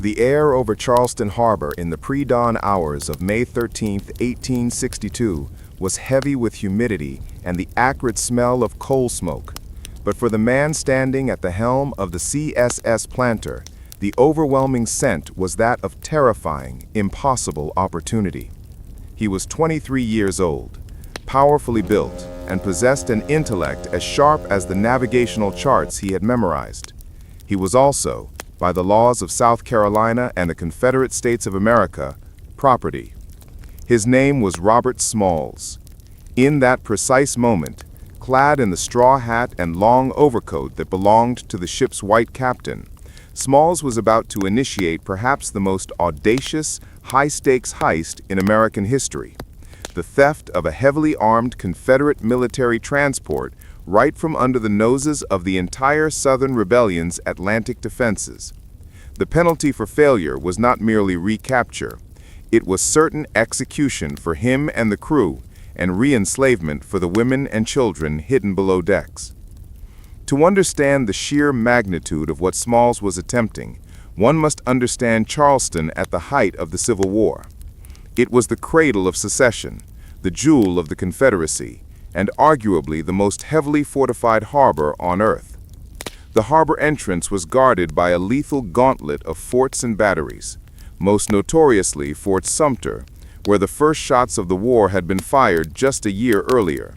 The air over Charleston Harbor in the pre-dawn hours of May 13, 1862, was heavy with humidity and the acrid smell of coal smoke. But for the man standing at the helm of the CSS Planter, the overwhelming scent was that of terrifying, impossible opportunity. He was 23 years old, powerfully built, and possessed an intellect as sharp as the navigational charts he had memorized. He was also, by the laws of South Carolina and the Confederate States of America, property. His name was Robert Smalls. In that precise moment, clad in the straw hat and long overcoat that belonged to the ship's white captain, Smalls was about to initiate perhaps the most audacious, high-stakes heist in American history, the theft of a heavily armed Confederate military transport right from under the noses of the entire Southern Rebellion's Atlantic defenses. The penalty for failure was not merely recapture. It was certain execution for him and the crew, and re-enslavement for the women and children hidden below decks. To understand the sheer magnitude of what Smalls was attempting, one must understand Charleston at the height of the Civil War. It was the cradle of secession, the jewel of the Confederacy, and arguably the most heavily fortified harbor on earth. The harbor entrance was guarded by a lethal gauntlet of forts and batteries, most notoriously Fort Sumter, where the first shots of the war had been fired just a year earlier.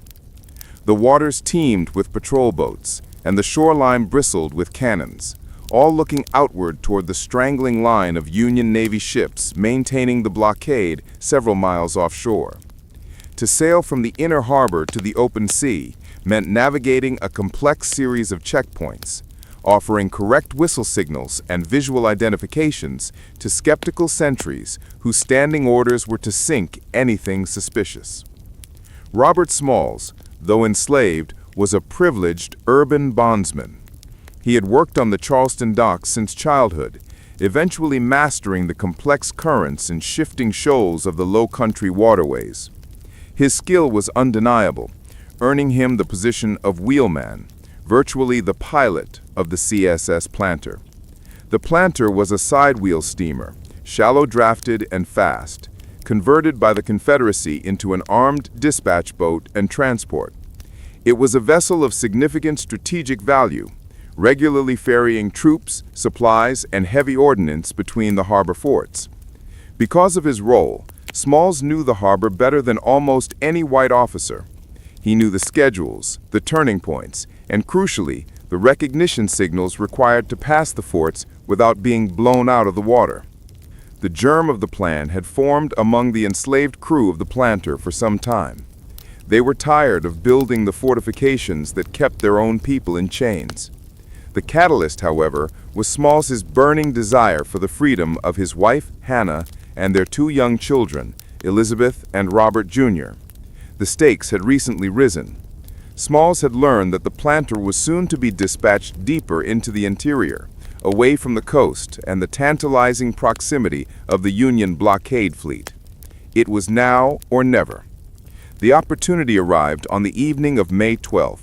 The waters teemed with patrol boats, and the shoreline bristled with cannons, all looking outward toward the strangling line of Union Navy ships maintaining the blockade several miles offshore. To sail from the inner harbor to the open sea meant navigating a complex series of checkpoints, offering correct whistle signals and visual identifications to skeptical sentries whose standing orders were to sink anything suspicious. Robert Smalls, though enslaved, was a privileged urban bondsman. He had worked on the Charleston docks since childhood, eventually mastering the complex currents and shifting shoals of the low-country waterways. His skill was undeniable, earning him the position of wheelman, virtually the pilot of the CSS Planter. The Planter was a side-wheel steamer, shallow-drafted and fast, converted by the Confederacy into an armed dispatch boat and transport. It was a vessel of significant strategic value, regularly ferrying troops, supplies, and heavy ordnance between the harbor forts. Because of his role, Smalls knew the harbor better than almost any white officer. He knew the schedules, the turning points, and crucially, the recognition signals required to pass the forts without being blown out of the water. The germ of the plan had formed among the enslaved crew of the Planter for some time. They were tired of building the fortifications that kept their own people in chains. The catalyst, however, was Smalls's burning desire for the freedom of his wife, Hannah, and their two young children, Elizabeth and Robert Jr. The stakes had recently risen. Smalls had learned that the Planter was soon to be dispatched deeper into the interior, away from the coast and the tantalizing proximity of the Union blockade fleet. It was now or never. The opportunity arrived on the evening of May 12th.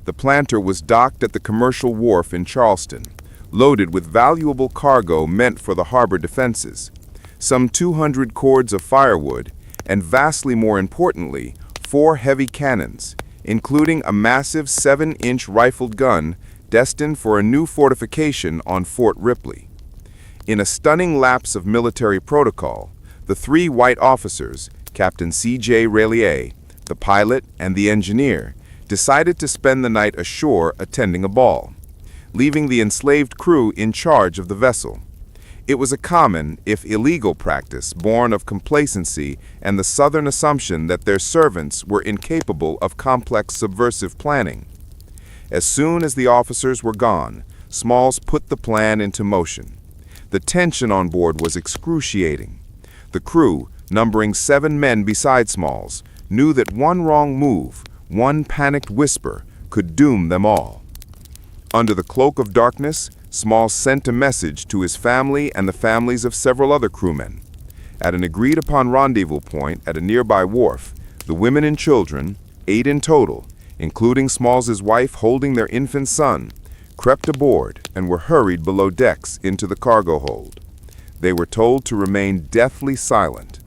The Planter was docked at the commercial wharf in Charleston, loaded with valuable cargo meant for the harbor defenses, some 200 cords of firewood, and vastly more importantly, 4 heavy cannons, including a massive 7-inch rifled gun destined for a new fortification on Fort Ripley. In a stunning lapse of military protocol, the 3 white officers, Captain C.J. Rallier, the pilot, and the engineer, decided to spend the night ashore attending a ball, leaving the enslaved crew in charge of the vessel. It was a common, if illegal, practice born of complacency and the Southern assumption that their servants were incapable of complex subversive planning. As soon as the officers were gone, Smalls put the plan into motion. The tension on board was excruciating. The crew, numbering 7 men beside Smalls, knew that one wrong move, one panicked whisper, could doom them all. Under the cloak of darkness, Smalls sent a message to his family and the families of several other crewmen. At an agreed-upon rendezvous point at a nearby wharf, the women and children, 8 in total, including Smalls's wife holding their infant son, crept aboard and were hurried below decks into the cargo hold. They were told to remain deathly silent.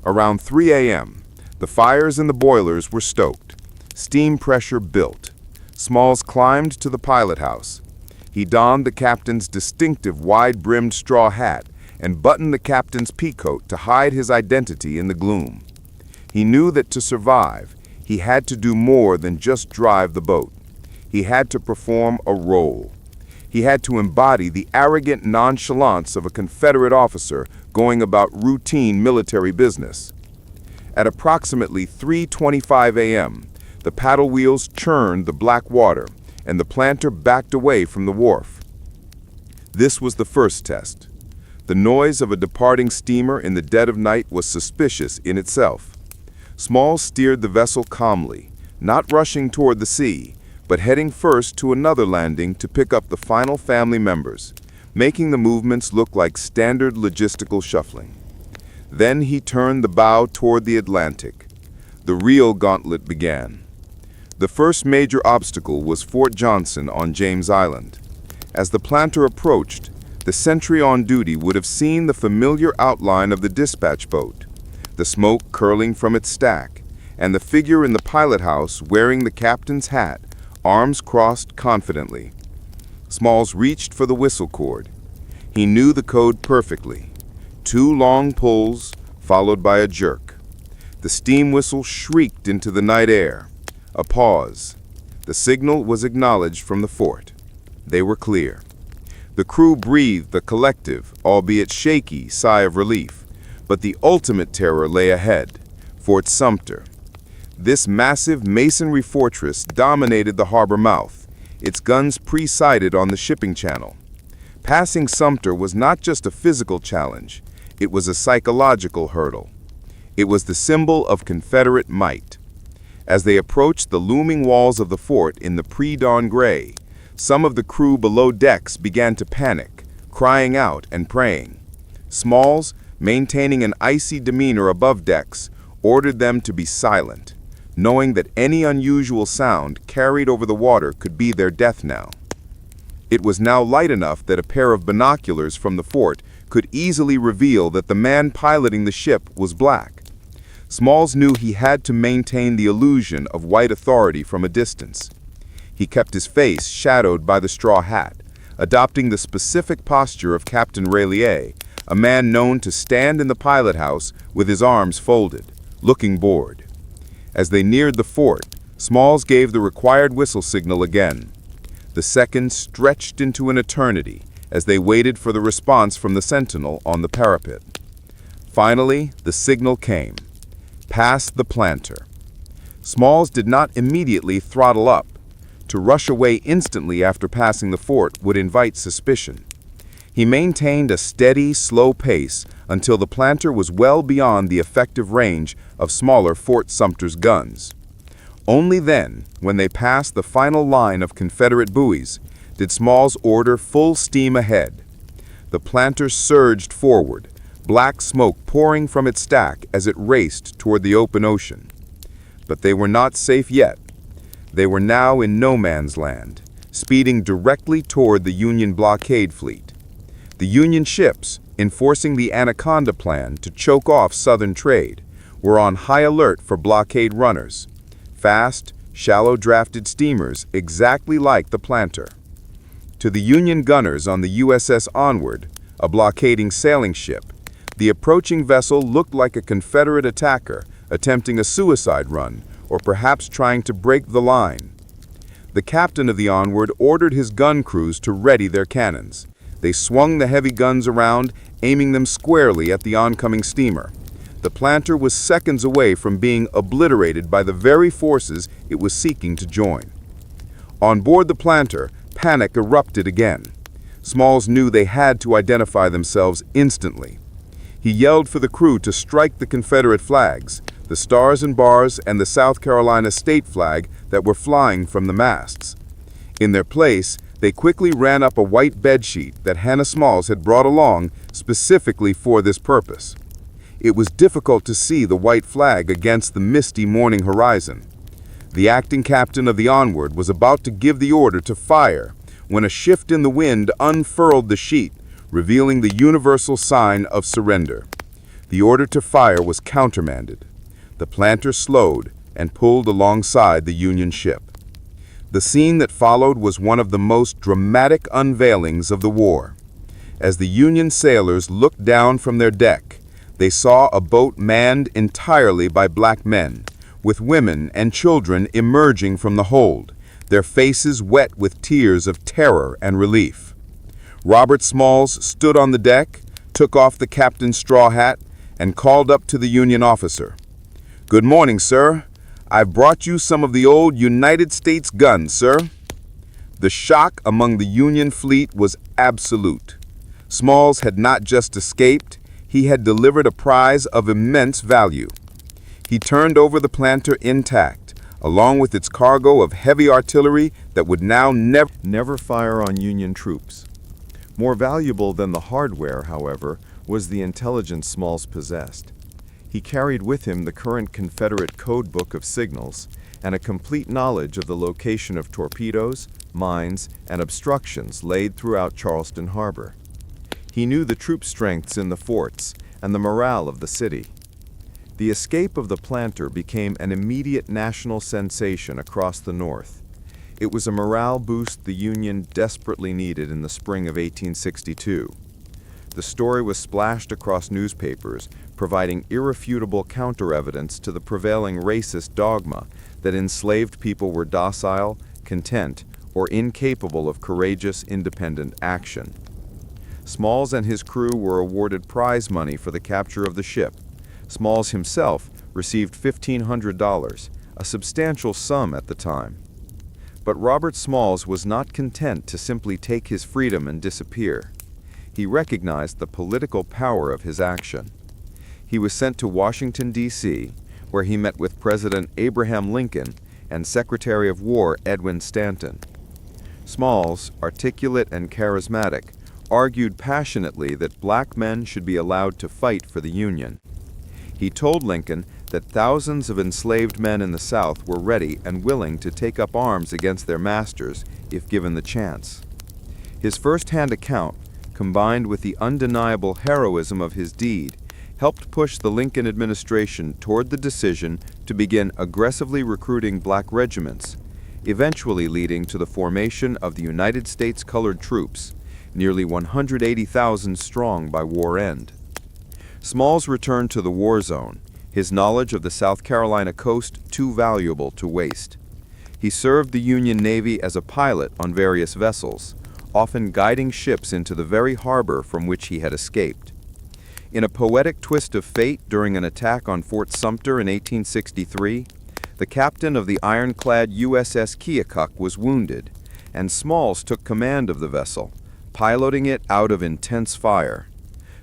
Around 3 a.m., the fires in the boilers were stoked. Steam pressure built. Smalls climbed to the pilot house. He donned the captain's distinctive wide-brimmed straw hat and buttoned the captain's peacoat to hide his identity in the gloom. He knew that to survive, he had to do more than just drive the boat. He had to perform a role. He had to embody the arrogant nonchalance of a Confederate officer going about routine military business. At approximately 3:25 a.m., the paddle wheels churned the black water, and the planter backed away from the wharf. This was the first test. The noise of a departing steamer in the dead of night was suspicious in itself. Smalls steered the vessel calmly, not rushing toward the sea, but heading first to another landing to pick up the final family members, making the movements look like standard logistical shuffling. Then he turned the bow toward the Atlantic. The real gauntlet began. The first major obstacle was Fort Johnson on James Island. As the planter approached, the sentry on duty would have seen the familiar outline of the dispatch boat, the smoke curling from its stack, and the figure in the pilot house wearing the captain's hat, arms crossed confidently. Smalls reached for the whistle cord. He knew the code perfectly. 2 long pulls, followed by a jerk. The steam whistle shrieked into the night air. A pause. The signal was acknowledged from the fort. They were clear. The crew breathed a collective, albeit shaky, sigh of relief. But the ultimate terror lay ahead, Fort Sumter. This massive masonry fortress dominated the harbor mouth, its guns pre-sighted on the shipping channel. Passing Sumter was not just a physical challenge, it was a psychological hurdle. It was the symbol of Confederate might. As they approached the looming walls of the fort in the pre-dawn gray, some of the crew below decks began to panic, crying out and praying. Smalls, maintaining an icy demeanor above decks, ordered them to be silent, knowing that any unusual sound carried over the water could be their death knell. It was now light enough that a pair of binoculars from the fort could easily reveal that the man piloting the ship was black. Smalls knew he had to maintain the illusion of white authority from a distance. He kept his face shadowed by the straw hat, adopting the specific posture of Captain Raylier, a man known to stand in the pilot house with his arms folded, looking bored. As they neared the fort, Smalls gave the required whistle signal again. The seconds stretched into an eternity as they waited for the response from the sentinel on the parapet. Finally, the signal came. Past the planter. Smalls did not immediately throttle up. To rush away instantly after passing the fort would invite suspicion. He maintained a steady, slow pace until the planter was well beyond the effective range of smaller Fort Sumter's guns. Only then, when they passed the final line of Confederate buoys, did Smalls order full steam ahead. The planter surged forward, black smoke pouring from its stack as it raced toward the open ocean. But they were not safe yet. They were now in no man's land, speeding directly toward the Union blockade fleet. The Union ships, enforcing the Anaconda Plan to choke off Southern trade, were on high alert for blockade runners, fast, shallow-drafted steamers exactly like the planter. To the Union gunners on the USS Onward, a blockading sailing ship, the approaching vessel looked like a Confederate attacker attempting a suicide run or perhaps trying to break the line. The captain of the Onward ordered his gun crews to ready their cannons. They swung the heavy guns around, aiming them squarely at the oncoming steamer. The planter was seconds away from being obliterated by the very forces it was seeking to join. On board the planter, panic erupted again. Smalls knew they had to identify themselves instantly. He yelled for the crew to strike the Confederate flags, the Stars and Bars and the South Carolina state flag that were flying from the masts. In their place, they quickly ran up a white bedsheet that Hannah Smalls had brought along specifically for this purpose. It was difficult to see the white flag against the misty morning horizon. The acting captain of the Onward was about to give the order to fire when a shift in the wind unfurled the sheet, revealing the universal sign of surrender. The order to fire was countermanded. The planter slowed and pulled alongside the Union ship. The scene that followed was one of the most dramatic unveilings of the war. As the Union sailors looked down from their deck, they saw a boat manned entirely by black men, with women and children emerging from the hold, their faces wet with tears of terror and relief. Robert Smalls stood on the deck, took off the captain's straw hat, and called up to the Union officer. "Good morning, sir. I've brought you some of the old United States guns, sir." The shock among the Union fleet was absolute. Smalls had not just escaped, he had delivered a prize of immense value. He turned over the planter intact, along with its cargo of heavy artillery that would now never fire on Union troops. More valuable than the hardware, however, was the intelligence Smalls possessed. He carried with him the current Confederate code book of signals and a complete knowledge of the location of torpedoes, mines, and obstructions laid throughout Charleston Harbor. He knew the troop strengths in the forts and the morale of the city. The escape of the planter became an immediate national sensation across the North. It was a morale boost the Union desperately needed in the spring of 1862. The story was splashed across newspapers, providing irrefutable counter-evidence to the prevailing racist dogma that enslaved people were docile, content, or incapable of courageous, independent action. Smalls and his crew were awarded prize money for the capture of the ship. Smalls himself received $1,500, a substantial sum at the time. But Robert Smalls was not content to simply take his freedom and disappear. He recognized the political power of his action. He was sent to Washington, D.C., where he met with President Abraham Lincoln and Secretary of War Edwin Stanton. Smalls, articulate and charismatic, argued passionately that black men should be allowed to fight for the Union. He told Lincoln that thousands of enslaved men in the South were ready and willing to take up arms against their masters if given the chance. His first-hand account, combined with the undeniable heroism of his deed, helped push the Lincoln administration toward the decision to begin aggressively recruiting black regiments, eventually leading to the formation of the United States Colored Troops, nearly 180,000 strong by war end. Smalls returned to the war zone, his knowledge of the South Carolina coast too valuable to waste. He served the Union Navy as a pilot on various vessels, often guiding ships into the very harbor from which he had escaped. In a poetic twist of fate during an attack on Fort Sumter in 1863, the captain of the ironclad USS Keokuk was wounded, and Smalls took command of the vessel, piloting it out of intense fire.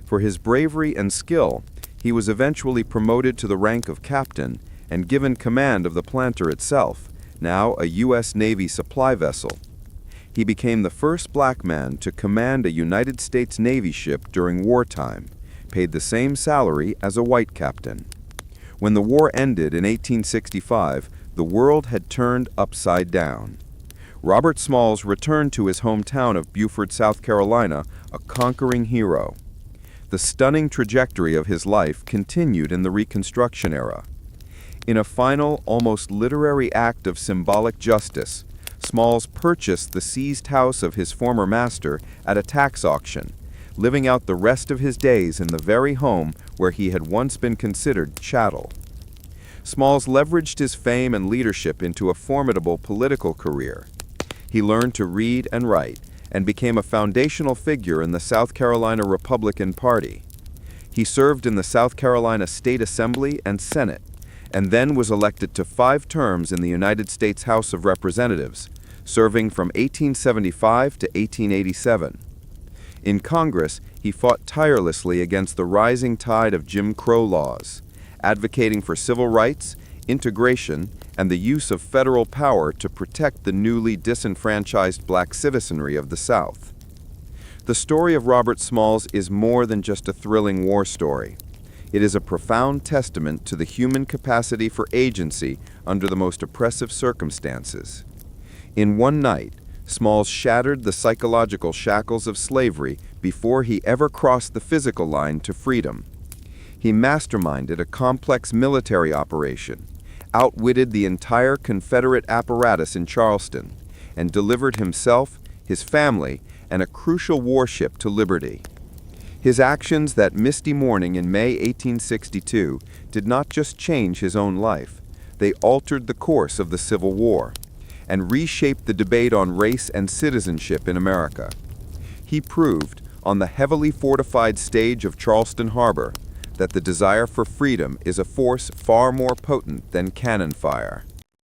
For his bravery and skill, he was eventually promoted to the rank of captain and given command of the planter itself, now a U.S. Navy supply vessel. He became the first black man to command a United States Navy ship during wartime, paid the same salary as a white captain. When the war ended in 1865, the world had turned upside down. Robert Smalls returned to his hometown of Beaufort, South Carolina, a conquering hero. The stunning trajectory of his life continued in the Reconstruction era. In a final, almost literary act of symbolic justice, Smalls purchased the seized house of his former master at a tax auction, living out the rest of his days in the very home where he had once been considered chattel. Smalls leveraged his fame and leadership into a formidable political career. He learned to read and write, and became a foundational figure in the South Carolina Republican Party. He served in the South Carolina State Assembly and Senate, and then was elected to 5 terms in the United States House of Representatives, serving from 1875 to 1887. In Congress, he fought tirelessly against the rising tide of Jim Crow laws, advocating for civil rights, integration, and the use of federal power to protect the newly disenfranchised black citizenry of the South. The story of Robert Smalls is more than just a thrilling war story. It is a profound testament to the human capacity for agency under the most oppressive circumstances. In one night, Smalls shattered the psychological shackles of slavery before he ever crossed the physical line to freedom. He masterminded a complex military operation, outwitted the entire Confederate apparatus in Charleston, and delivered himself, his family, and a crucial warship to liberty. His actions that misty morning in May 1862 did not just change his own life, they altered the course of the Civil War and reshaped the debate on race and citizenship in America. He proved, on the heavily fortified stage of Charleston Harbor, that the desire for freedom is a force far more potent than cannon fire.